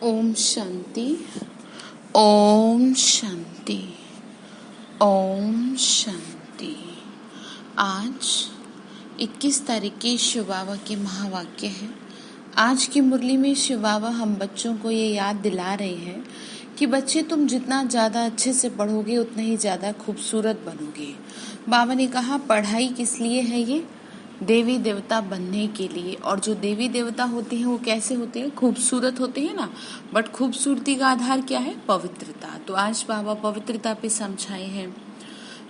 ओम शांति। ओम शांति। ओम शांति। आज 21 तारीख की शिव बाबा के महावाक्य है। आज की मुरली में शिव बाबा हम बच्चों को ये याद दिला रहे हैं कि बच्चे तुम जितना ज़्यादा अच्छे से पढ़ोगे उतना ही ज़्यादा खूबसूरत बनोगे। बाबा ने कहा पढ़ाई किस लिए है, ये देवी देवता बनने के लिए। और जो देवी देवता होते हैं वो कैसे होते हैं, खूबसूरत होते हैं ना। बट खूबसूरती का आधार क्या है, पवित्रता। तो आज बाबा पवित्रता पे समझाए हैं।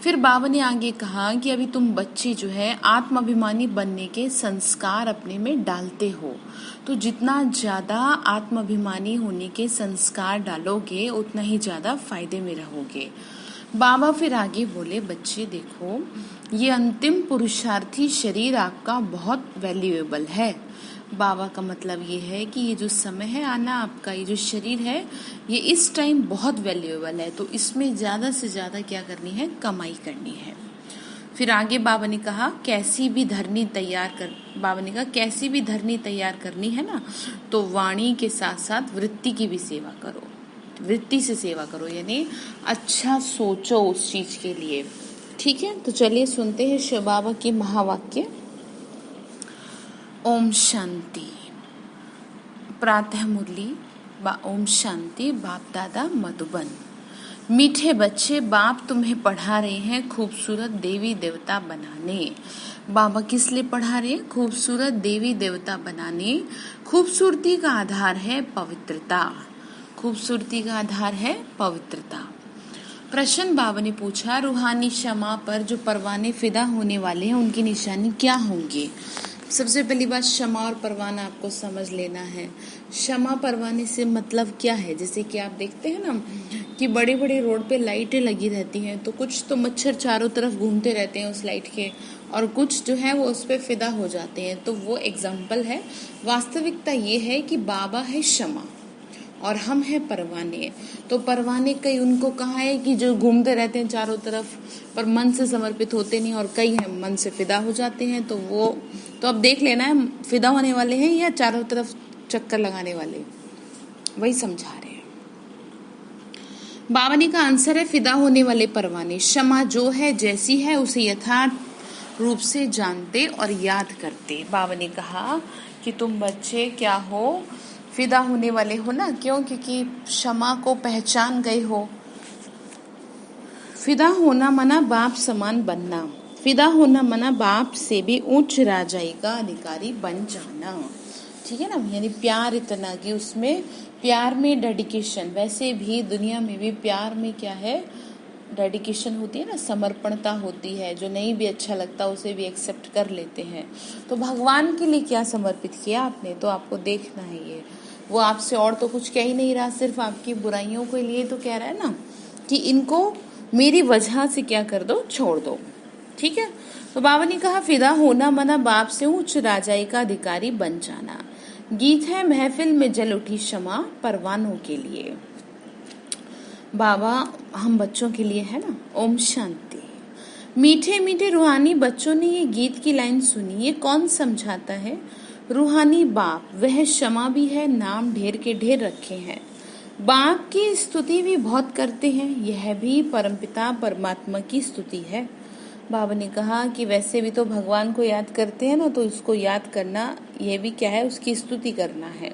फिर बाबा ने आगे कहा कि अभी तुम बच्चे जो है आत्माभिमानी बनने के संस्कार अपने में डालते हो, तो जितना ज्यादा आत्माभिमानी होने के संस्कार डालोगे उतना ही ज्यादा फायदे में रहोगे। बाबा फिर आगे बोले, बच्चे देखो ये अंतिम पुरुषार्थी शरीर आपका बहुत वैल्यूएबल है। बाबा का मतलब ये है कि ये जो समय है आना आपका, ये जो शरीर है ये इस टाइम बहुत वैल्यूएबल है, तो इसमें ज्यादा से ज्यादा क्या करनी है, कमाई करनी है। फिर आगे बाबा ने कहा कैसी भी धरनी तैयार करनी है ना, तो वाणी के साथ साथ वृत्ति की भी सेवा करो। वृत्ति से सेवा करो यानी अच्छा सोचो उस चीज के लिए। ठीक है, तो चलिए सुनते हैं शिव बाबा के महावाक्य। ओम शांति। प्रातः मुरली ओम शांति। बाप दादा मधुबन। मीठे बच्चे, बाप तुम्हें पढ़ा रहे हैं खूबसूरत देवी देवता बनाने। बाबा किस लिए पढ़ा रहे हैं, खूबसूरत देवी देवता बनाने। खूबसूरती का आधार है पवित्रता। खूबसूरती का आधार है पवित्रता। प्रश्न बाबा ने पूछा, रूहानी क्षमा पर जो परवाने फिदा होने वाले हैं उनकी निशानी क्या होंगी। सबसे पहली बात, क्षमा और परवाना आपको समझ लेना है। क्षमा परवाने से मतलब क्या है, जैसे कि आप देखते हैं ना कि बड़े बड़े रोड पे लाइटें लगी रहती हैं, तो कुछ तो मच्छर चारों तरफ घूमते रहते हैं उस लाइट के, और कुछ जो है वो उस पे फिदा हो जाते हैं। तो वो एग्जाम्पल है। वास्तविकता ये है कि बाबा है क्षमा और हम हैं परवाने। तो परवाने कई उनको कहा है कि जो घूमते रहते हैं चारों तरफ पर मन से समर्पित होते नहीं, और कई हैं मन से फिदा हो जाते हैं। तो वो तो अब देख लेना है फिदा होने वाले हैं या चारों तरफ चक्कर लगाने वाले, वही समझा रहे हैं। बाबा ने का आंसर है फिदा होने वाले परवाने। क्षमा जो है जैसी है उसे यथार्थ रूप से जानते और याद करते। बाबा ने कहा कि तुम बच्चे क्या हो, फिदा होने वाले हो ना। क्यों? क्योंकि क्षमा को पहचान गए हो। फिदा होना मना बाप समान बनना। फिदा होना मना बाप से भी उच्च राजाई का अधिकारी बन जाना। ठीक है ना, यानी प्यार इतना कि उसमें प्यार में डेडिकेशन। वैसे भी दुनिया में भी प्यार में क्या है, डेडिकेशन होती है ना, समर्पणता होती है। जो नहीं भी अच्छा लगता उसे भी एक्सेप्ट कर लेते हैं। तो भगवान के लिए क्या समर्पित किया आपने, तो आपको देखना है ये। वो आपसे और तो कुछ कह ही नहीं रहा, सिर्फ आपकी बुराइयों के लिए तो कह रहा है ना कि इनको मेरी वजह से क्या कर दो, छोड़ दो। ठीक है, तो बाबा ने कहा फिदा होना मना बाप से उच्च राजाई का अधिकारी बन जाना। गीत है महफिल में जल उठी क्षमा परवानों के लिए। बाबा हम बच्चों के लिए है ना। ओम शांति। मीठे मीठे रूहानी बच्चों ने ये गीत की लाइन सुनी। ये कौन समझाता है, रूहानी बाप। वह क्षमा भी है, नाम ढेर के ढेर रखे हैं। बाप की स्तुति भी बहुत करते हैं, यह भी परमपिता परमात्मा की स्तुति है। बाबा ने कहा कि वैसे भी तो भगवान को याद करते हैं ना, तो इसको याद करना यह भी क्या है, उसकी स्तुति करना है।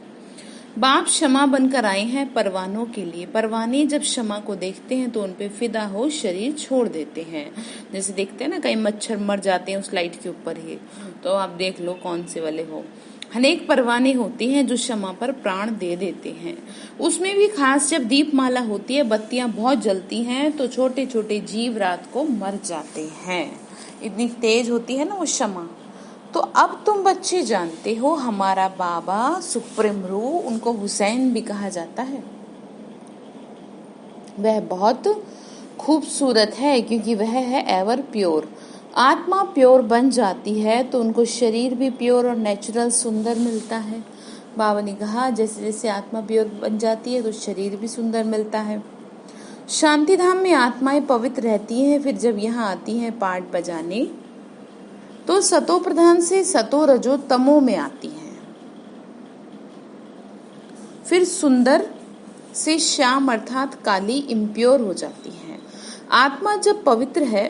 बाप क्षमा बनकर आए हैं परवानों के लिए। परवाने जब क्षमा को देखते हैं तो उनपे फिदा हो शरीर छोड़ देते हैं। जैसे देखते हैं ना कई मच्छर मर जाते हैं उस लाइट के ऊपर ही, तो आप देख लो कौन से वाले हो। अनेक परवाने होते हैं जो क्षमा पर प्राण दे देते हैं। उसमें भी खास जब दीपमाला होती है, बत्तियां बहुत जलती हैं, तो छोटे छोटे जीव रात को मर जाते हैं। इतनी तेज होती है ना वो क्षमा। तो अब तुम बच्चे जानते हो हमारा बाबा सुप्रीम रूह, उनको हुसैन भी कहा जाता है, वह बहुत खूबसूरत है क्योंकि वह है एवर प्योर। आत्मा प्योर बन जाती है तो उनको शरीर भी प्योर और नेचुरल सुंदर मिलता है। बाबा ने कहा जैसे जैसे आत्मा प्योर बन जाती है तो शरीर भी सुंदर मिलता है। शांति धाम में आत्माएं पवित्र रहती हैं, फिर जब यहाँ आती हैं पाठ बजाने तो सतो प्रधान से सतो रजो तमो में आती हैं। फिर सुंदर से श्याम अर्थात काली इम्प्योर हो जाती है। आत्मा जब पवित्र है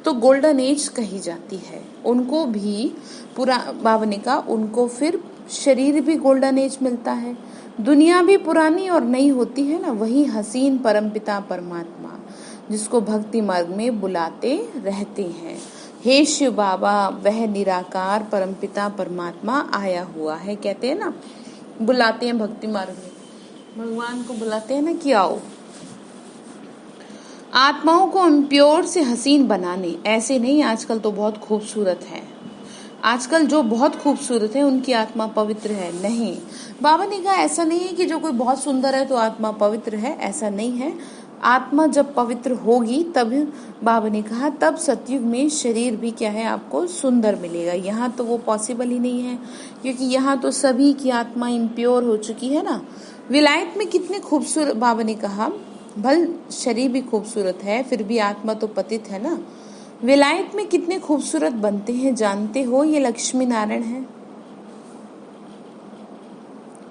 तो गोल्डन एज कही जाती है। उनको भी पूरा भावनिका, उनको फिर शरीर भी गोल्डन एज मिलता है। दुनिया भी पुरानी और नई होती है ना, वही हसीन परमपिता परमात्मा जिसको भक्ति मार्ग में बुलाते रहते हैं। हे शिव बाबा, वह निराकार परमपिता परमात्मा आया हुआ है। कहते हैं ना, बुलाते हैं भक्ति मार्ग में, भगवान को बुलाते हैं ना कि आओ। आत्माओं को इम्प्योर से हसीन बनाने, ऐसे नहीं आजकल तो बहुत खूबसूरत है, आजकल जो बहुत खूबसूरत है उनकी आत्मा पवित्र है, नहीं। बाबा ने कहा ऐसा नहीं है कि जो कोई बहुत सुंदर है तो आत्मा पवित्र है, ऐसा नहीं है। आत्मा जब पवित्र होगी तब, बाबा ने कहा, तब सतयुग में शरीर भी क्या है आपको सुंदर मिलेगा। यहाँ तो वो पॉसिबल ही नहीं है, क्योंकि यहाँ तो सभी की आत्मा इम्प्योर हो चुकी है ना। विलायत में कितने खूबसूरत, बाबा ने कहा भल शरीर भी खूबसूरत है फिर भी आत्मा तो पतित है ना। विलायत में कितने खूबसूरत बनते हैं जानते हो, ये लक्ष्मी नारायण है।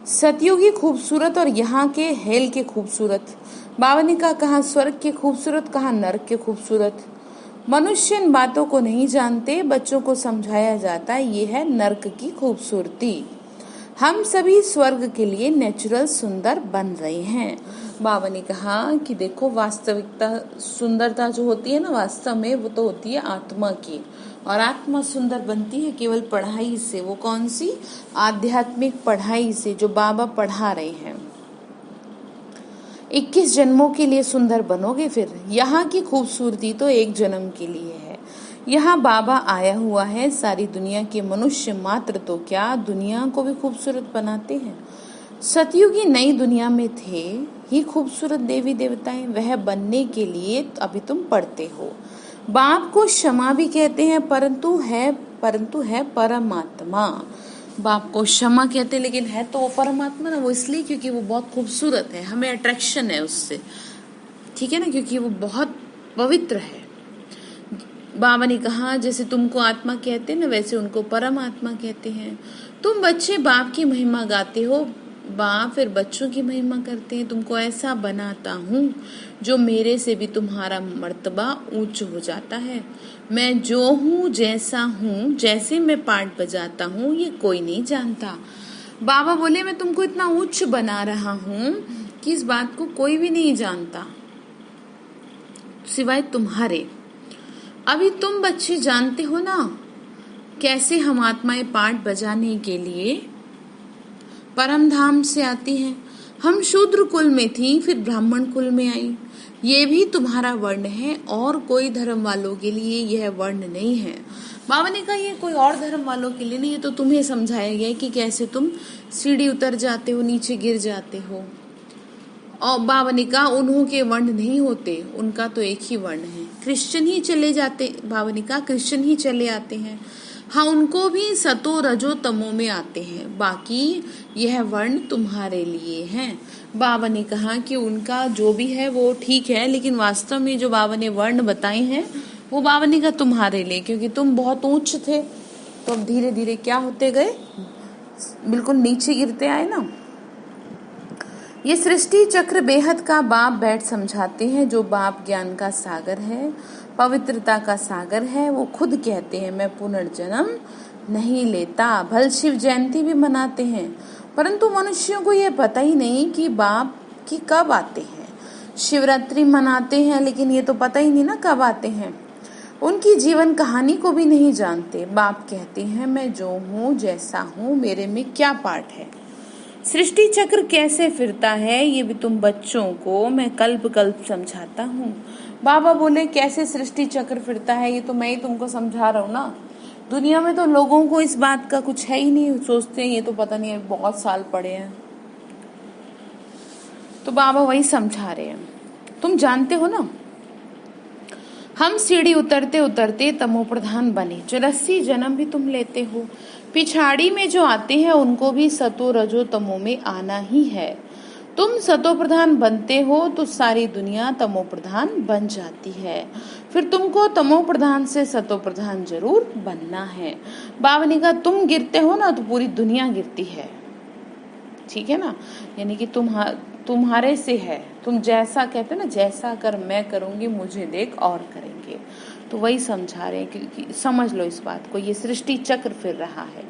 सतयुगी खूबसूरत और यहाँ के हेल के खूबसूरत। बाबा ने कहा स्वर्ग के खूबसूरत, कहा नरक के खूबसूरत। मनुष्य इन बातों को नहीं जानते, बच्चों को समझाया जाता है, ये है नरक की खूबसूरती। हम सभी स्वर्ग के लिए नेचुरल सुंदर बन रहे हैं। बाबा ने कहा कि देखो, वास्तविकता सुंदरता जो होती है ना वास्तव में, वो तो होती है आत्मा की, और आत्मा सुंदर बनती है केवल पढ़ाई से। वो कौन सी? आध्यात्मिक पढ़ाई से, जो बाबा पढ़ा रहे हैं। 21 जन्मों के लिए सुंदर बनोगे। फिर यहाँ की खूबसूरती तो एक जन्म के लिए है। यहाँ बाबा आया हुआ है, सारी दुनिया के मनुष्य मात्र तो क्या, दुनिया को भी खूबसूरत बनाते हैं। सतयुगी नई दुनिया में थे ही खूबसूरत देवी देवताएं, वह बनने के लिए अभी तुम पढ़ते हो। बाप को क्षमा भी कहते हैं, परंतु है परमात्मा। बाप को क्षमा कहते हैं, लेकिन है तो वो परमात्मा ना। वो इसलिए क्योंकि वो बहुत खूबसूरत है, हमें अट्रैक्शन है उससे, ठीक है ना, क्योंकि वो बहुत पवित्र है। बाबा ने कहा जैसे तुमको आत्मा कहते हैं ना, वैसे उनको परमात्मा कहते हैं। तुम बच्चे बाप की महिमा गाते हो, बाप फिर बच्चों की महिमा करते हैं। तुमको ऐसा बनाता हूँ जो मेरे से भी तुम्हारा मर्तबा ऊंच हो जाता है। मैं जो हूँ, जैसा हूँ, जैसे मैं पाठ बजाता हूँ, ये कोई नहीं जानता। बाबा बोले मैं तुमको इतना उच्च बना रहा हूँ कि इस बात को कोई भी नहीं जानता सिवाय तुम्हारे। अभी तुम बच्चे जानते हो ना कैसे हम आत्माएं पाठ बजाने के लिए परम धाम से आती हैं। हम शूद्र कुल में थी, फिर ब्राह्मण कुल में आई। ये भी तुम्हारा वर्ण है, और कोई धर्म वालों के लिए यह वर्ण नहीं है। बाबा ने कहा ये कोई और धर्म वालों के लिए नहीं है, तो तुम्हें समझाया गया कि कैसे तुम सीढ़ी उतर जाते हो, नीचे गिर जाते हो। और बाबा ने कहा उन्हों के वर्ण नहीं होते, उनका तो एक ही वर्ण है। क्रिश्चियन ही चले जाते, बाबा ने कहा क्रिश्चियन ही चले आते हैं। हाँ, उनको भी सतो रजो तमो में आते हैं, बाकी यह वर्ण तुम्हारे लिए है। बाबा ने कहा कि उनका जो भी है वो ठीक है, लेकिन वास्तव में जो बाबा ने वर्ण बताए हैं वो बाबा ने कहा तुम्हारे लिए, क्योंकि तुम बहुत ऊंच थे, तो अब धीरे धीरे क्या होते गए, बिल्कुल नीचे गिरते आए ना। ये सृष्टि चक्र बेहद का बाप बैठ समझाते हैं, जो बाप ज्ञान का सागर है, पवित्रता का सागर है। वो खुद कहते हैं मैं पुनर्जन्म नहीं लेता। भल शिव जयंती भी मनाते हैं, परंतु मनुष्यों को यह पता ही नहीं कि बाप की कब आते हैं। शिवरात्रि मनाते हैं, लेकिन ये तो पता ही नहीं ना कब आते हैं। उनकी जीवन कहानी को भी नहीं जानते। बाप कहते हैं मैं जो हूँ, जैसा हूँ, मेरे में क्या पार्ट है। सृष्टि चक्र कैसे फिरता है ये भी तुम बच्चों को मैं कल्प कल्प समझाता हूँ। बाबा बोले कैसे सृष्टि चक्र फिरता है, ये तो मैं ही तुमको समझा रहा हूँ ना। दुनिया में तो लोगों को इस बात का कुछ है ही नहीं, सोचते हैं ये तो पता नहीं है, बहुत साल पड़े हैं। तो बाबा वही समझा रहे हैं, तुम जानते हो ना। हम सीढ़ी उतरते उतरते तमो प्रधान बने, 84 जन्म भी तुम लेते हो। पिछाड़ी में जो आते हैं उनको भी सतो रजो तमो में आना ही है। तुम सतो प्रधान बनते हो तो सारी दुनिया तमो प्रधान बन जाती है, फिर तुमको तमो प्रधान से सतो प्रधान जरूर बनना है। बाबा ने कहा तुम गिरते हो ना तो पूरी दुनिया गिरती है, ठीक है ना, यानी कि तुम्हारे से है, तुम जैसा कहते ना, जैसा कर मैं करूंगी मुझे देख और करेंगे, तो वही समझा रहे हैं कि समझ लो इस बात को, ये सृष्टि चक्र फिर रहा है।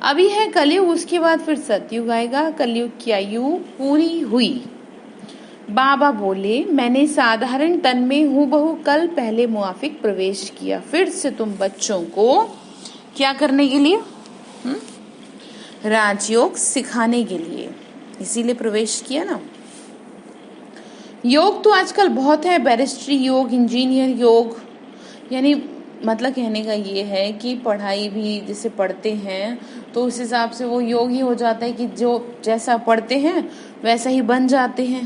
अभी है कलयुग, उसके बाद फिर सतयुग आएगा। कलयुग की आयु पूरी हुई। बाबा बोले मैंने साधारण तन में हूबहू कल पहले मुआफिक प्रवेश किया, फिर से तुम बच्चों को क्या करने के लिए, राजयोग सिखाने के लिए, इसीलिए प्रवेश किया ना। योग तो आजकल बहुत है, बैरिस्ट्री योग, इंजीनियर योग, यानी मतलब कहने का ये है कि पढ़ाई भी जैसे पढ़ते हैं तो उस हिसाब से वो योग ही हो जाता है कि जो जैसा पढ़ते हैं वैसा ही बन जाते हैं।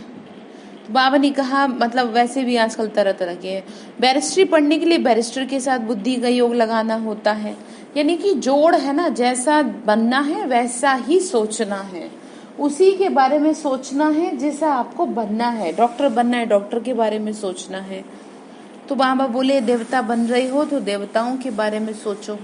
तो बाबा ने कहा मतलब वैसे भी आजकल तरह तरह के बैरिस्ट्री पढ़ने के लिए बैरिस्टर के साथ बुद्धि का योग लगाना होता है, यानी कि जोड़ है ना, जैसा बनना है वैसा ही सोचना है, उसी के बारे में सोचना है जैसा आपको बनना है। डॉक्टर बनना है, डॉक्टर के बारे में सोचना है। तो बाबा बोले देवता बन रहे हो तो देवताओं के बारे में सोचो,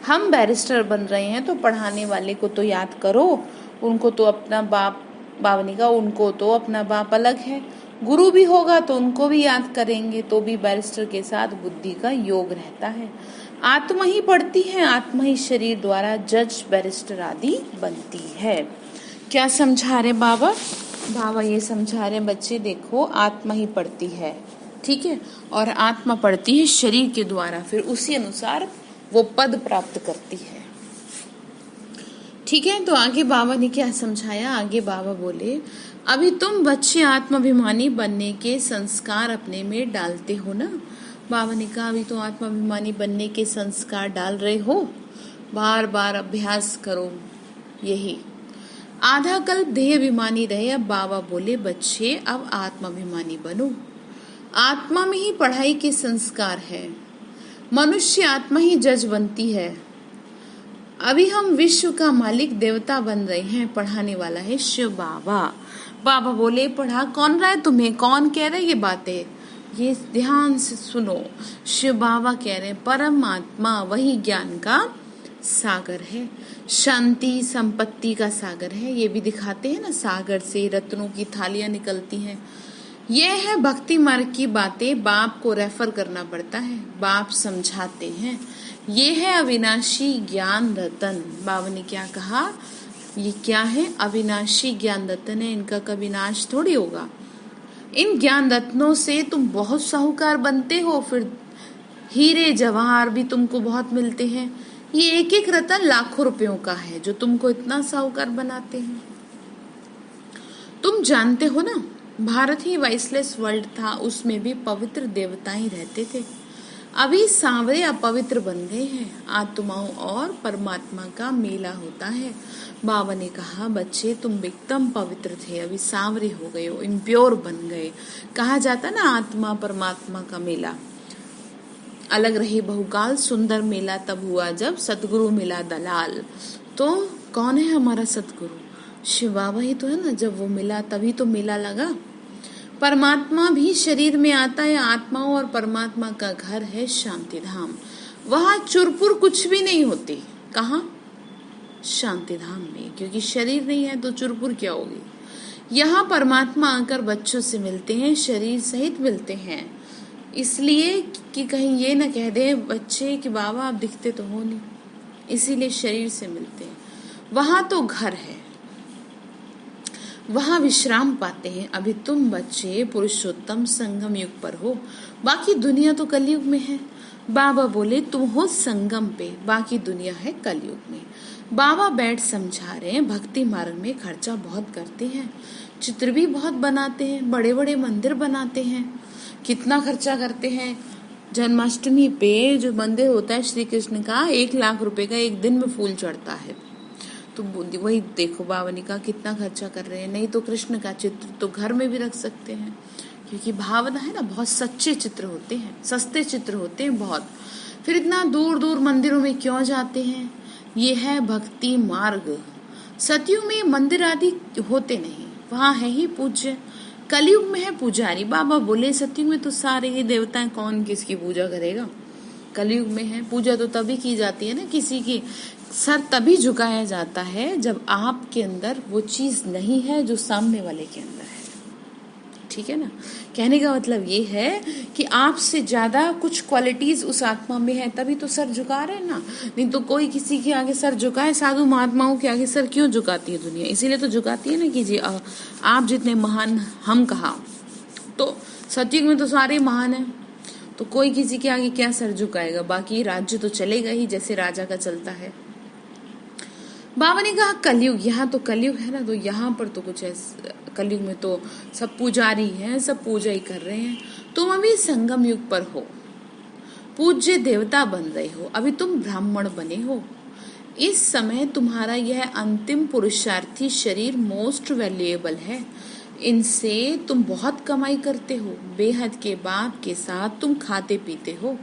हम बैरिस्टर बन रहे हैं तो पढ़ाने वाले को तो याद करो, उनको तो अपना बाप, बाबा ने कहा उनको तो अपना बाप अलग है, गुरु भी होगा तो उनको भी याद करेंगे, तो भी बैरिस्टर के साथ बुद्धि का योग रहता है। आत्मा ही पढ़ती है, आत्मा ही शरीर द्वारा जज बैरिस्टर आदि बनती है। क्या समझा रहे बाबा? बाबा ये समझा रहे बच्चे देखो आत्मा ही पढ़ती है, ठीक है, और आत्मा पढ़ती है शरीर के द्वारा, फिर उसी अनुसार वो पद प्राप्त करती है, ठीक है। तो आगे बाबा ने क्या समझाया, आगे बाबा बोले अभी तुम बच्चे आत्माभिमानी बनने के संस्कार अपने में डालते हो ना। बाबा ने कहा अभी तो आत्माभिमानी बनने के संस्कार डाल रहे हो, बार बार अभ्यास करो, यही आधा कल्प देह अभिमानी रहे। अब बाबा बोले बच्चे अब आत्माभिमानी बनो, आत्मा में ही पढ़ाई के संस्कार है, मनुष्य आत्मा ही जज बनती है। अभी हम विश्व का मालिक देवता बन रहे हैं, पढ़ाने वाला है शिव बाबा। बाबा बोले पढ़ा कौन रहा है तुम्हें, कौन कह रहे ये बातें, ये ध्यान से सुनो। शिव बाबा कह रहे परमात्मा वही ज्ञान का सागर है, शांति संपत्ति का सागर है। ये भी दिखाते हैं ना, सागर से रत्नों की थालियां निकलती हैं। ये है भक्ति मार्ग की बातें, बाप को रेफर करना पड़ता है, बाप समझाते हैं। ये है अविनाशी ज्ञान रतन। बाबा ने क्या कहा, ये क्या है, अविनाशी ज्ञान रतन है, इनका कभी नाश थोड़ी होगा। इन ज्ञान रत्नों से तुम बहुत साहूकार बनते हो, फिर हीरे जवाहर भी तुमको बहुत मिलते हैं। ये एक एक रतन लाखों रुपयों का है जो तुमको इतना साहूकार बनाते हैं। तुम जानते हो ना, भारत ही वाइसलेस वर्ल्ड था, उसमें भी पवित्र देवता ही रहते थे। अभी सांवरे अपवित्र बन गए हैं, आत्माओं और परमात्मा का मेला होता है। बाबा ने कहा बच्चे तुम एकदम पवित्र थे, अभी सांवरे हो गए हो, इम्प्योर बन गए। कहा जाता ना आत्मा परमात्मा का मेला, अलग रही बहुकाल सुंदर मेला तब हुआ जब सतगुरु मिला दलाल। तो कौन है हमारा सतगुरु, शिव बाबा ही तो है ना, जब वो मिला तभी तो मेला लगा। परमात्मा भी शरीर में आता है, आत्माओं और परमात्मा का घर है शांति धाम, वहां चुरपुर कुछ भी नहीं होती। कहाँ, शांति धाम में, क्योंकि शरीर नहीं है तो चुरपुर क्या होगी। यहाँ परमात्मा आकर बच्चों से मिलते हैं, शरीर सहित मिलते हैं, इसलिए कि कहीं ये न कह दे बच्चे कि बाबा आप दिखते तो हो नहीं, इसीलिए शरीर से मिलते हैं। वहां तो घर है, वहां विश्राम पाते हैं। अभी तुम बच्चे पुरुषोत्तम संगम युग पर हो, बाकी दुनिया तो कलयुग में है। बाबा बोले तुम हो संगम पे, बाकी दुनिया है कलयुग में। बाबा बैठ समझा रहे हैं भक्ति मार्ग में खर्चा बहुत करते हैं, चित्र भी बहुत बनाते हैं, बड़े बड़े मंदिर बनाते हैं। कितना खर्चा करते हैं, जन्माष्टमी पे जो मंदिर होता है श्री कृष्ण का, 1,00,000 रुपए का एक दिन में फूल चढ़ता है। तो वही देखो बाबा ने कहा कितना खर्चा कर रहे हैं। नहीं तो कृष्ण का चित्र तो घर में भी रख सकते हैं, क्योंकि भावना है ना, बहुत सच्चे चित्र होते हैं, सस्ते चित्र होते हैं बहुत। फिर इतना दूर दूर मंदिरों में क्यों जाते हैं, ये है भक्ति मार्ग। सतयुग में मंदिर आदि होते नहीं, वहाँ है ही पूज्य। कलयुग में है पुजारी। बाबा बोले सतयुग में तो सारे ही देवता हैं, कौन किसकी पूजा करेगा। कलयुग में है पूजा तो तभी की जाती है ना किसी की सर तभी झुकाया जाता है जब आपके अंदर वो चीज नहीं है जो सामने वाले के अंदर है। ठीक है ना। कहने का मतलब ये है कि आपसे ज्यादा कुछ क्वालिटीज उस आत्मा में है, तभी तो सर झुका रहे हैं ना। नहीं तो कोई किसी के आगे सर झुकाए, साधु महात्माओं के आगे सर क्यों झुकाती है दुनिया? इसीलिए तो झुकाती है ना कि जी आप जितने महान हम कहा। तो सतयुग में तो सारे महान हैं, तो कोई किसी के आगे क्या सर झुकाएगा? बाकी राज्य तो चलेगा ही जैसे राजा का चलता है। बाबा ने कहा कलयुग, यहाँ तो कलयुग है ना, तो यहाँ पर तो कुछ ऐसा, कलयुग में तो सब पुजारी हैं, सब पूजा ही कर रहे हैं। तुम अभी संगम युग पर हो, पूज्य देवता बन रहे हो, अभी तुम ब्राह्मण बने हो। इस समय तुम्हारा यह अंतिम पुरुषार्थी शरीर मोस्ट वैल्यूएबल है। इनसे तुम बहुत कमाई करते हो, बेहद के बाप के साथ तुम खाते पीते हो,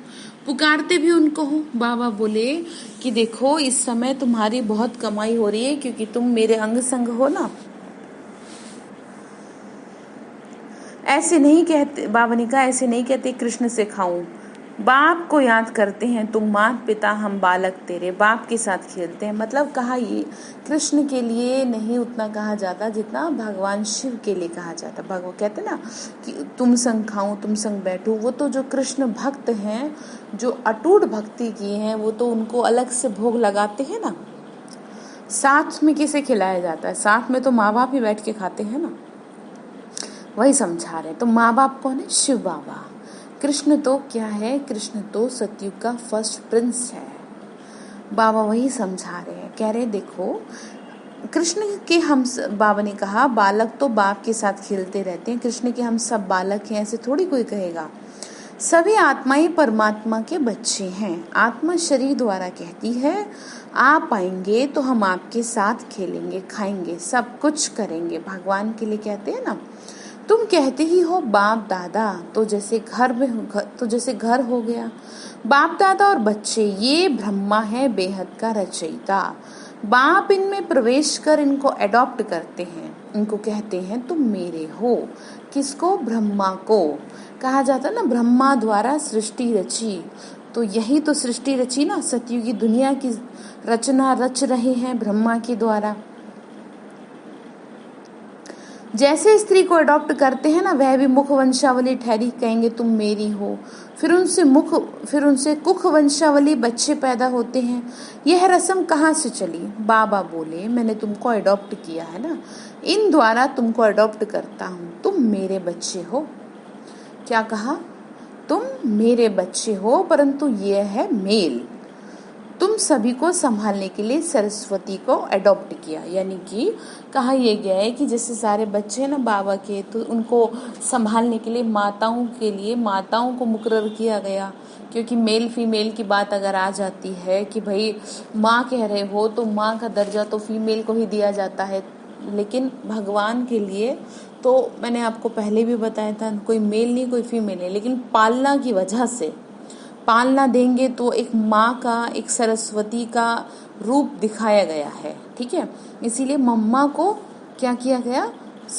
पुकारते भी उनको हो। बाबा बोले कि देखो इस समय तुम्हारी बहुत कमाई हो रही है क्योंकि तुम मेरे अंग संग हो ना। ऐसे नहीं कहते, बाबा ने कहा ऐसे नहीं कहते कृष्ण से खाऊं, बाप को याद करते हैं, तुम मात पिता हम बालक तेरे, बाप के साथ खेलते हैं। मतलब कहा ये कृष्ण के लिए नहीं उतना कहा जाता जितना भगवान शिव के लिए कहा जाता। भगवान कहते ना कि तुम संग खाऊं तुम संग बैठूं, वो तो जो कृष्ण भक्त हैं, जो अटूट भक्ति किए हैं, वो तो उनको अलग से भोग लगाते हैं ना। साथ में किसे खिलाया जाता है? साथ में तो माँ बाप ही बैठ के खाते हैं ना। वही समझा रहे। तो माँ बाप कौन है? शिव बाबा। कृष्ण तो क्या है? कृष्ण तो सतयुग का फर्स्ट प्रिंस है। बाबा वही समझा रहे हैं, कह रहे देखो कृष्ण के हम, बाबा ने कहा बालक तो बाप के साथ खेलते रहते हैं, कृष्ण के हम सब बालक हैं ऐसे थोड़ी कोई कहेगा। सभी आत्माएं परमात्मा के बच्चे हैं। आत्मा शरीर द्वारा कहती है आप आएंगे तो हम आपके साथ खेलेंगे, खाएंगे, सब कुछ करेंगे। भगवान के लिए कहते हैं ना, तुम कहते ही हो बाप दादा, तो जैसे घर हो गया। बाप दादा और बच्चे ये ब्रह्मा है बेहद का रचयिता। बाप इनमें प्रवेश कर इनको अडॉप्ट करते हैं, इनको कहते हैं तुम मेरे हो। किसको? ब्रह्मा को। कहा जाता ना ब्रह्मा द्वारा सृष्टि रची, तो यही तो सृष्टि रची ना, सतयुगी दुनिया की रचना रच रहे हैं ब्रह्मा के द्वारा। जैसे स्त्री को अडॉप्ट करते हैं ना, वह भी मुख वंशावली ठहरी, कहेंगे तुम मेरी हो। फिर उनसे कुख वंशावली बच्चे पैदा होते हैं। यह रस्म कहाँ से चली? बाबा बोले मैंने तुमको अडॉप्ट किया है ना, इन द्वारा तुमको अडॉप्ट करता हूँ, तुम मेरे बच्चे हो। क्या कहा? तुम मेरे बच्चे हो, परंतु यह है मेल। तुम सभी को संभालने के लिए सरस्वती को अडॉप्ट किया। यानी कि कहा यह गया है कि जैसे सारे बच्चे ना बाबा के, तो उनको संभालने के लिए माताओं को मुकर्रर किया गया। क्योंकि मेल फीमेल की बात अगर आ जाती है कि भाई माँ कह रहे हो, तो माँ का दर्जा तो फीमेल को ही दिया जाता है। लेकिन भगवान के लिए तो मैंने आपको पहले भी बताया था, कोई मेल नहीं कोई फीमेल नहीं, लेकिन पालना की वजह से पालना देंगे तो एक माँ का, एक सरस्वती का रूप दिखाया गया है। ठीक है, इसीलिए मम्मा को क्या किया गया?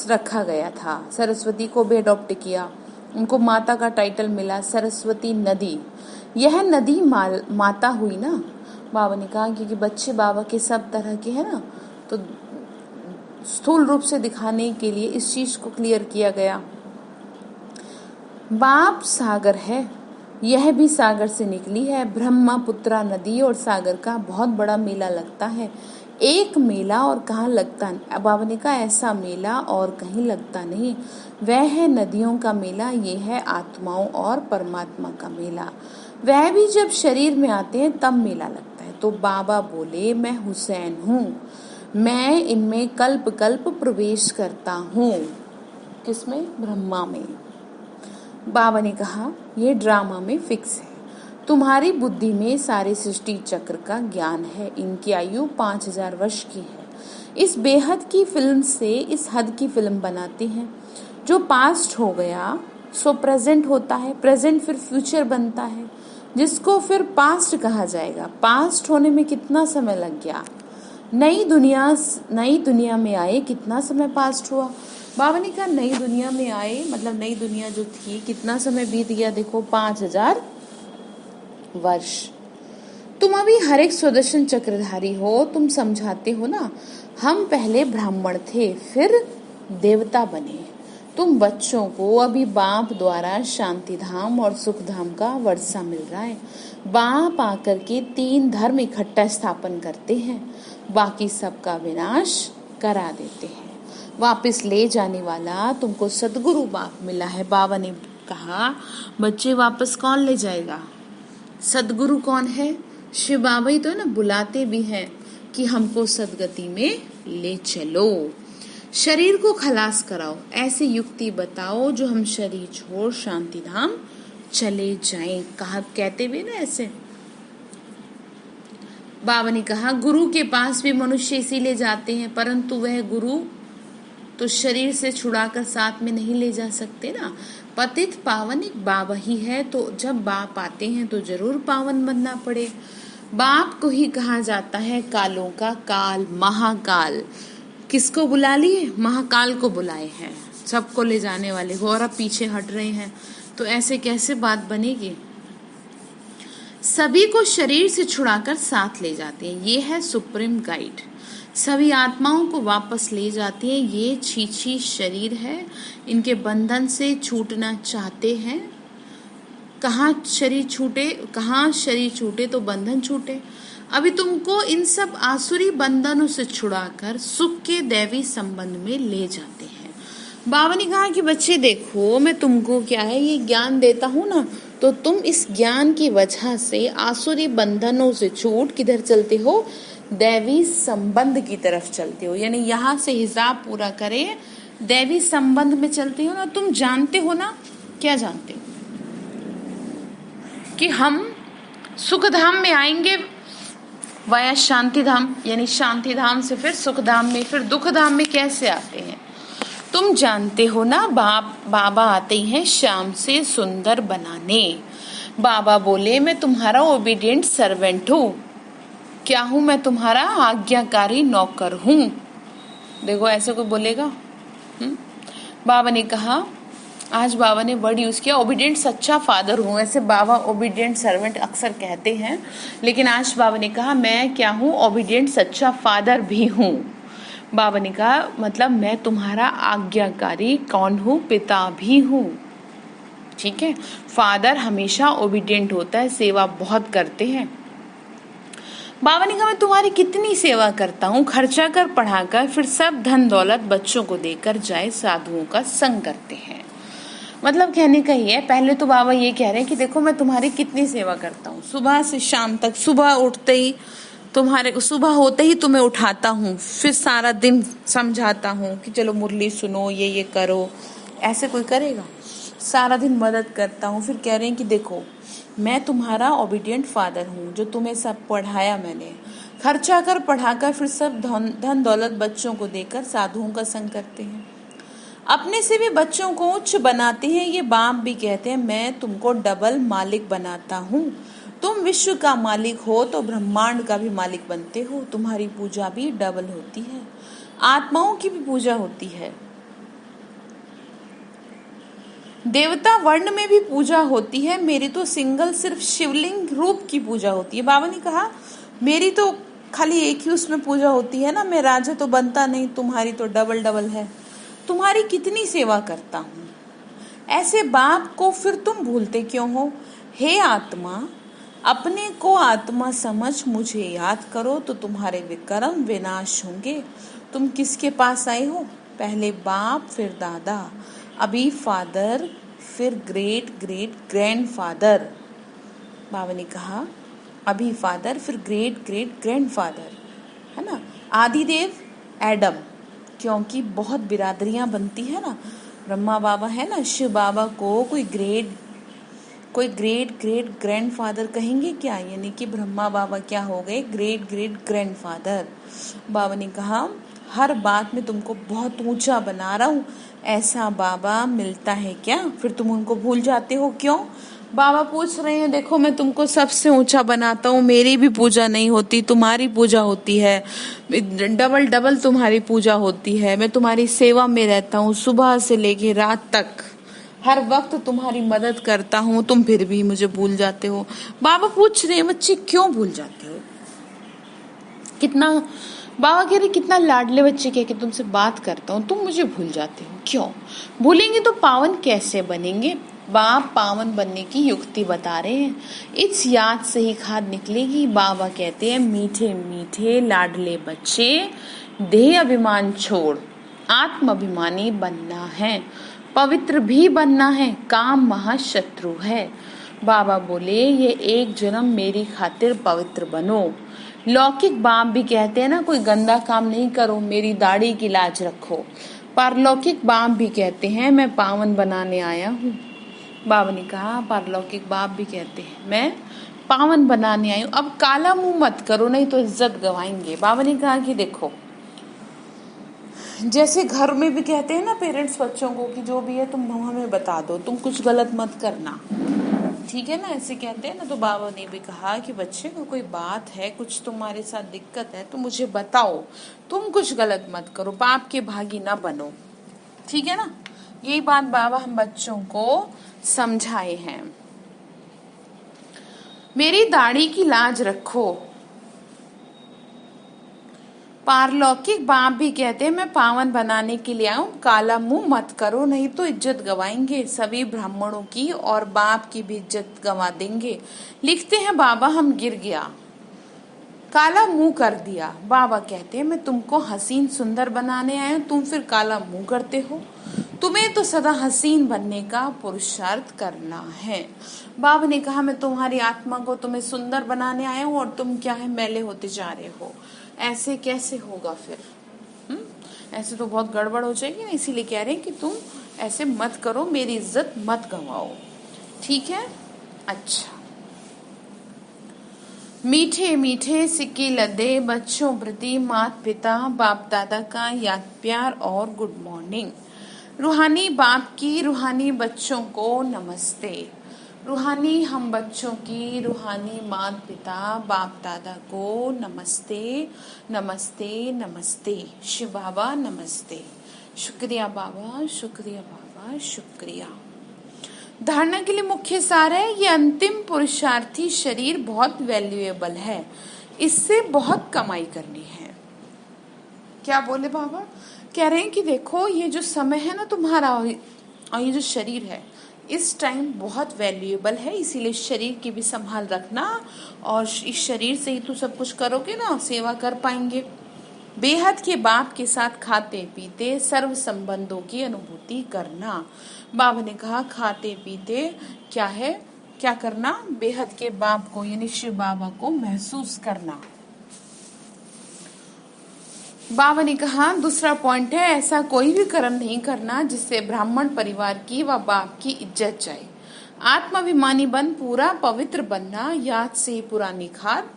रखा गया था। सरस्वती को भी अडॉप्ट किया, उनको माता का टाइटल मिला, सरस्वती नदी। यह नदी माता हुई ना। बाबा ने कहा क्योंकि बच्चे बाबा के सब तरह के हैं ना, तो स्थूल रूप से दिखाने के लिए इस चीज को क्लियर किया गया। बाप सागर है, यह भी सागर से निकली है। ब्रह्मपुत्रा नदी और सागर का बहुत बड़ा मेला लगता है। एक मेला और कहाँ लगता? बाबा ने कहा ऐसा मेला और कहीं लगता नहीं, वह है नदियों का मेला, ये है आत्माओं और परमात्मा का मेला। वह भी जब शरीर में आते हैं तब मेला लगता है। तो बाबा बोले मैं हुसैन हूँ, मैं इनमें कल्प कल्प प्रवेश करता हूँ। किसमें? ब्रह्मा में। बाबा ने कहा ये ड्रामा में फिक्स है, तुम्हारी बुद्धि में सारे सृष्टि चक्र का ज्ञान है। इनकी आयु 5000 वर्ष की है। इस बेहद की फिल्म से इस हद की फिल्म बनाते हैं। जो पास्ट हो गया सो प्रेजेंट होता है, प्रेजेंट फिर फ्यूचर बनता है, जिसको फिर पास्ट कहा जाएगा। पास्ट होने में कितना समय लग गया? नई दुनिया में आए कितना समय पास्ट हुआ? बाबा ने कहा नई दुनिया में आए मतलब नई दुनिया जो थी कितना समय बीत गया? देखो 5000 वर्ष। तुम अभी हर एक सुदर्शन चक्रधारी हो, तुम समझाते हो ना, हम पहले ब्राह्मण थे फिर देवता बने। तुम बच्चों को अभी बाप द्वारा शांति धाम और सुख धाम का वर्षा मिल रहा है। बाप आकर के 3 धर्म इकट्ठा स्थापन करते हैं, बाकी सबका विनाश करा देते हैं। वापस ले जाने वाला तुमको सदगुरु बाप मिला है। बाबा ने कहा, बच्चे वापस कौन ले जाएगा? सदगुरु कौन है? शिव बाबा ही तो है ना, बुलाते भी हैं कि हमको सदगति में ले चलो, शरीर को खलास कराओ, ऐसी युक्ति बताओ जो हम शरीर छोड़ शांति धाम चले जाएं। कहा कहते भी ना ऐसे। बाबा ने कहा, गुरु के पास भी मनुष्य इसीलिए जाते हैं, परंतु वह गुरु तो शरीर से छुड़ाकर साथ में नहीं ले जा सकते ना। पतित पावन एक बाबा ही है, तो जब बाप आते हैं तो जरूर पावन बनना पड़े। बाप को ही कहा जाता है कालों का काल, महाकाल। किसको बुला लिए? महाकाल को बुलाए हैं, सबको ले जाने वाले को, और अब पीछे हट रहे हैं, तो ऐसे कैसे बात बनेगी? सभी को शरीर से छुड़ाकर साथ ले जाते हैं, ये है सुप्रीम गाइड। सभी आत्माओं को वापस ले जाते हैं, ये छीछी शरीर है, इनके बंधन से छूटना चाहते हैं। कहाँ शरीर छूटे तो बंधन छूटे। अभी तुमको इन सब आसुरी बंधनों से छुड़ाकर सुख के दैवी संबंध में ले जाते हैं। बाबा ने कहा कि बच्चे देखो, मैं तुमको क्या है ये ज्ञान देता हूँ ना, तो तुम इस ज्ञान की वजह से आसुरी बंधनों से छूट किधर चलते हो? दैवी संबंध की तरफ चलते हो। यानी यहाँ से हिसाब पूरा करे, दैवी संबंध में चलते हो ना। तुम जानते हो ना, क्या जानते हो? कि हम सुख धाम में आएंगे वाया शांति धाम, यानी शांति धाम से फिर सुख धाम में, फिर दुख धाम में कैसे आते हैं? तुम जानते हो ना, बाबा आते हैं शाम से सुंदर बनाने। बाबा बोले, मैं तुम्हारा ओबीडिएंट सर्वेंट हूँ। क्या हूँ मैं? तुम्हारा आज्ञाकारी नौकर हूँ। देखो ऐसे कोई बोलेगा? बाबा ने कहा, आज बाबा ने वर्ड यूज किया, ओबीडिएंट सच्चा फादर हूँ। ऐसे बाबा ओबीडिएंट सर्वेंट अक्सर कहते हैं, लेकिन आज बाबा ने कहा मैं क्या हूँ? ओबीडिएंट सच्चा फादर भी हूँ। बाबा ने कहा मतलब मैं तुम्हारा आज्ञाकारी कौन हूँ? पिता भी हूँ। ठीक है, फादर हमेशा ओबीडिएंट होता है, सेवा बहुत करते हैं। बाबा ने कहा मैं तुम्हारी कितनी सेवा करता हूँ, खर्चा कर पढ़ाकर फिर सब धन दौलत बच्चों को देकर जाए साधुओं का संग करते हैं। मतलब कहने का ही है, पहले तो बाबा ये कह रहे हैं कि देखो मैं तुम्हारी कितनी सेवा करता हूँ, सुबह से शाम तक। सुबह उठते ही सुबह होते ही तुम्हें उठाता हूँ, फिर सारा दिन समझाता हूँ कि चलो मुरली सुनो, ये करो। ऐसे कोई करेगा? सारा दिन मदद करता हूँ। फिर कह रहे हैं कि देखो मैं तुम्हारा ओबीडिएंट फादर हूँ, जो तुम्हें सब पढ़ाया मैंने, खर्चा कर पढ़ाकर फिर सब धन दौलत बच्चों को देकर साधुओं का संग करते हैं। अपने से भी बच्चों को उच्च बनाते हैं। ये बाप भी कहते हैं मैं तुमको डबल मालिक बनाता हूँ। तुम विश्व का मालिक हो तो ब्रह्मांड का भी मालिक बनते हो। तुम्हारी पूजा भी डबल होती है, आत्माओं की भी पूजा होती है, देवता वर्ण में भी पूजा होती है। मेरी तो सिंगल सिर्फ शिवलिंग रूप की पूजा होती है। बाबा ने कहा मेरी तो खाली एक ही उसमें पूजा होती है ना, मैं राजा तो बनता नहीं, तुम्हारी तो डबल है। तुम्हारी कितनी सेवा करता हूँ, ऐसे बाप को फिर तुम भूलते क्यों हो? हे आत्मा, अपने को आत्मा समझ मुझे याद करो तो तुम्हारे विक्रम विनाश होंगे। तुम किसके पास आए हो? पहले बाप, फिर दादा, अभी फादर, फिर ग्रेट ग्रेट ग्रैंडफादर। बाबा ने कहा अभी फादर, फिर ग्रेट ग्रेट ग्रैंडफादर, है ना। आदिदेव एडम, क्योंकि बहुत बिरादरियां बनती है ना। ब्रह्मा बाबा है ना, शिव बाबा को कोई ग्रेट ग्रेट ग्रैंडफादर कहेंगे क्या? यानी कि ब्रह्मा बाबा क्या हो गए? Great great grandfather. बाबा ने कहा हर बात में तुमको बहुत ऊंचा बना रहा हूँ, ऐसा बाबा मिलता है क्या? फिर तुम उनको भूल जाते हो क्यों? बाबा पूछ रहे हैं देखो मैं तुमको सबसे ऊंचा बनाता हूँ, मेरी भी पूजा नहीं होती, तुम्हारी पूजा होती है, डबल तुम्हारी पूजा होती है। मैं तुम्हारी सेवा में रहता हूँ सुबह से लेके रात तक, हर वक्त तुम्हारी मदद करता हूँ, तुम फिर भी मुझे भूल जाते हो। बाबा पूछ रहे बच्चे क्यों भूल जाते हो? कितना, बाबा कह रहे कितना लाडले बच्चे कह के तुमसे बात करता हूँ, तुम मुझे भूल जाते हो क्यों? भूलेंगे तो पावन कैसे बनेंगे? बाप पावन बनने की युक्ति बता रहे हैं। इस याद से ही खाद निकलेगी। बाबा कहते हैं मीठे मीठे लाडले बच्चे, देह अभिमान छोड़ आत्म अभिमानी बनना है, पवित्र भी बनना है, काम महाशत्रु है। बाबा बोले ये एक जन्म मेरी खातिर पवित्र बनो। लौकिक बाप भी कहते हैं ना कोई गंदा काम नहीं करो, मेरी दाढ़ी की लाज रखो। पारलौकिक बाप भी कहते हैं मैं पावन बनाने आया हूँ। बाबा ने कहा पारलौकिक बाप भी कहते हैं मैं पावन बनाने आई हूँ। अब काला मुंह मत करो नहीं तो इज्जत गवाएंगे। बाबा ने कहा कि देखो जैसे घर में भी कहते हैं ना पेरेंट्स बच्चों को कि जो भी है तुम हमें बता दो, तुम कुछ गलत मत करना, ठीक है ना, ऐसे कहते हैं ना। तो बाबा ने भी कहा कि बच्चे को कोई बात है, कुछ तुम्हारे साथ दिक्कत है तो मुझे बताओ, तुम कुछ गलत मत करो, पाप के भागी ना बनो, ठीक है ना। यही बात बाबा हम बच्चों को समझाए हैं। मेरी दाढ़ी की लाज रखो। पारलौकिक बाप भी कहते हैं मैं पावन बनाने के लिए आऊं, काला मुंह मत करो नहीं तो इज्जत गवाएंगे, सभी ब्राह्मणों की और बाप की भी इज्जत गवा देंगे। लिखते हैं बाबा हम गिर गया, काला मुंह कर दिया। बाबा कहते हैं मैं तुमको हसीन सुंदर बनाने आया हूं, तुम फिर काला मुंह करते हो। तुम्हें तो सदा हसीन बनने का पुरुषार्थ करना है। बाबा ने कहा मैं तुम्हारी आत्मा को तुम्हें सुंदर बनाने आया हूँ और तुम क्या है मैले होते जा रहे हो। ऐसे कैसे होगा फिर? ऐसे तो बहुत गड़बड़ हो जाएगी ना, इसीलिए कह रहे हैं कि तुम ऐसे मत करो, मेरी इज्जत मत गंवाओ, ठीक है। अच्छा, मीठे मीठे सिक्के लदे बच्चों प्रति माता पिता बाप दादा का याद प्यार और गुड मॉर्निंग। रूहानी बाप की रूहानी बच्चों को नमस्ते। रूहानी हम बच्चों की रूहानी माता पिता बाप दादा को नमस्ते नमस्ते नमस्ते। शिव बाबा नमस्ते। शुक्रिया बाबा, शुक्रिया बाबा, शुक्रिया। धारणा के लिए मुख्य सार है ये अंतिम पुरुषार्थी शरीर बहुत वैल्यूएबल है, इससे बहुत कमाई करनी है। क्या बोले बाबा? कह रहे हैं कि देखो ये जो समय है ना तुम्हारा और ये जो शरीर है इस टाइम बहुत वैल्यूएबल है, इसीलिए शरीर की भी संभाल रखना और इस शरीर से ही तो सब कुछ करोगे ना, सेवा कर पाएंगे। बेहद के बाप के साथ खाते पीते सर्व संबंधों की अनुभूति करना। बाबा ने कहा खाते पीते क्या है, क्या करना? बेहद के बाप को यानी शिव बाबा को महसूस करना। बाबा ने कहा दूसरा पॉइंट है ऐसा कोई भी कर्म नहीं करना जिससे ब्राह्मण परिवार की व बाप की इज्जत जाए। आत्माभिमानी बन पूरा पवित्र बनना, याद से पुरानी खाद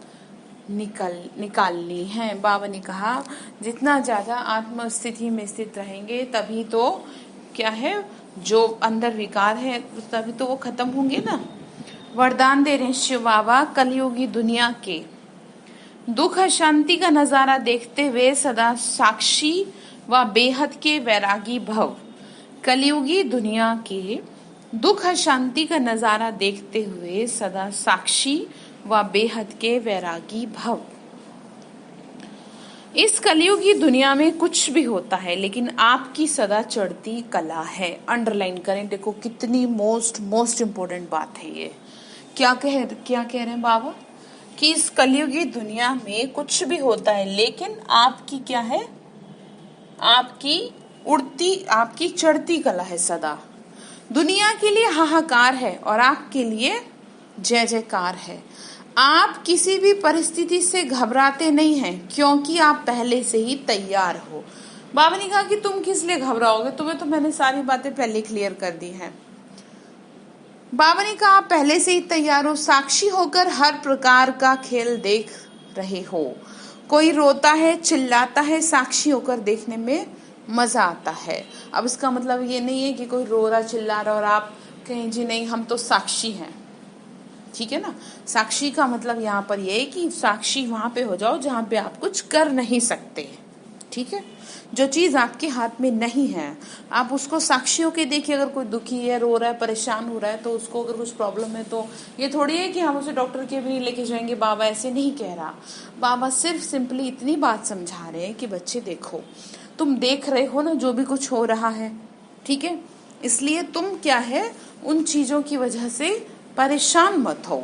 निकालनी है। बाबा ने कहा जितना ज्यादा आत्म स्थिति में स्थित रहेंगे तभी तो क्या है जो अंदर विकार है तभी तो वो खत्म होंगे ना। वरदान दे रहे शिव बाबा कलयुगी दुनिया के दुख शांति का नजारा देखते हुए सदा साक्षी व बेहद के वैरागी भव। कलयुगी दुनिया के दुख शांति का नजारा देखते हुए सदा साक्षी व बेहद के वैरागी भव। इस कलयुगी दुनिया में कुछ भी होता है लेकिन आपकी सदा चढ़ती कला है। अंडरलाइन करें, देखो कितनी मोस्ट इम्पोर्टेंट बात है ये। क्या कह रहे हैं बाबा कि इस कलयुगी दुनिया में कुछ भी होता है लेकिन आपकी क्या है, आपकी चढ़ती कला है सदा। दुनिया के लिए हाहाकार है और आपके लिए जय जयकार है। आप किसी भी परिस्थिति से घबराते नहीं हैं क्योंकि आप पहले से ही तैयार हो। बाबा ने कहा कि तुम किस लिए घबराओगे, तुम्हें तो मैंने सारी बातें पहले क्लियर कर दी हैं। बाबा ने कहा आप पहले से ही तैयार हो, साक्षी होकर हर प्रकार का खेल देख रहे हो। कोई रोता है चिल्लाता है, साक्षी होकर देखने में मजा आता है। अब इसका मतलब ये नहीं है कि कोई रो रहा चिल्ला रहा और आप कहें जी नहीं हम तो साक्षी हैं, ठीक है ना। साक्षी का मतलब यहाँ पर ये है कि साक्षी वहां पे हो जाओ जहाँ पे आप कुछ कर नहीं सकते, ठीक है। जो चीज आपके हाथ में नहीं है आप उसको साक्षियों के देखिए। अगर कोई दुखी है, रो रहा है, परेशान हो रहा है, तो उसको अगर कुछ प्रॉब्लम है तो ये थोड़ी है कि हम उसे डॉक्टर के भी नहीं लेके जाएंगे। बाबा ऐसे नहीं कह रहा। बाबा सिर्फ सिंपली इतनी बात समझा रहे हैं कि बच्चे देखो, तुम देख रहे हो ना जो भी कुछ हो रहा है, ठीक है, इसलिए तुम क्या है उन चीजों की वजह से परेशान मत हो,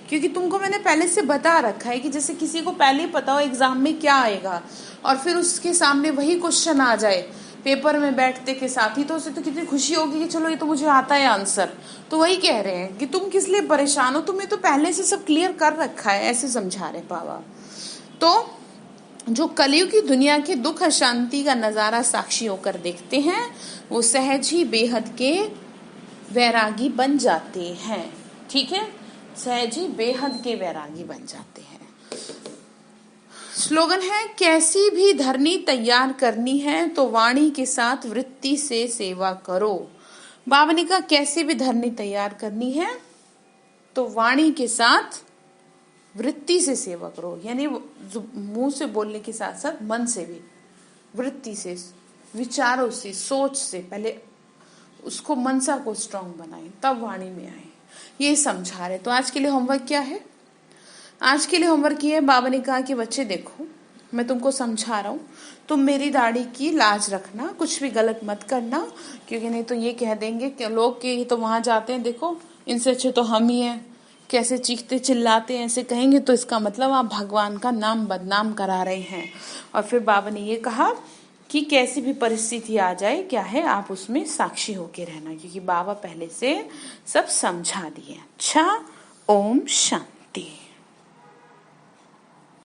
क्योंकि तुमको मैंने पहले से बता रखा है कि जैसे किसी को पहले ही पता हो एग्जाम में क्या आएगा और फिर उसके सामने वही क्वेश्चन आ जाए पेपर में बैठते के साथ ही, तो उसे तो कितनी खुशी होगी कि चलो ये तो मुझे आता है आंसर। तो वही कह रहे हैं कि तुम किस लिए परेशान हो, तुम्हें तो पहले से सब क्लियर कर रखा है, ऐसे समझा रहे बाबा। तो जो कलयुग की दुनिया के दुख अशांति का नजारा साक्षी होकर देखते हैं वो सहज ही बेहद के वैरागी बन जाते हैं, ठीक है, सहज ही बेहद के वैरागी बन जाते हैं। स्लोगन है, कैसी भी धरनी तैयार करनी है तो वाणी के साथ वृत्ति से सेवा करो। बाबा ने कहा कैसे भी धरनी तैयार करनी है तो वाणी के साथ वृत्ति से सेवा करो, यानी मुंह से बोलने के साथ साथ मन से भी, वृत्ति से, विचारों से, सोच से, पहले उसको मनसा को स्ट्रांग बनाए तब वाणी में आए, ये समझा रहे। तो आज के लिए होमवर्क क्या है? आज के लिए होमवर्क ये है, बाबा ने कहा कि बच्चे देखो मैं तुमको समझा रहा हूँ, तुम मेरी दाढ़ी की लाज रखना, कुछ भी गलत मत करना, क्योंकि नहीं तो ये कह देंगे कि लोग कि तो वहां जाते हैं, देखो इनसे अच्छे तो हम ही हैं, कैसे चीखते चिल्लाते हैं, ऐसे कहेंगे तो इसका मतलब आप भगवान का नाम बदनाम करा रहे हैं। और फिर बाबा ने ये कहा कि कैसी भी परिस्थिति आ जाए क्या है आप उसमें साक्षी होके रहना, क्योंकि बाबा पहले से सब समझा दिए। अच्छा, ओम शांति।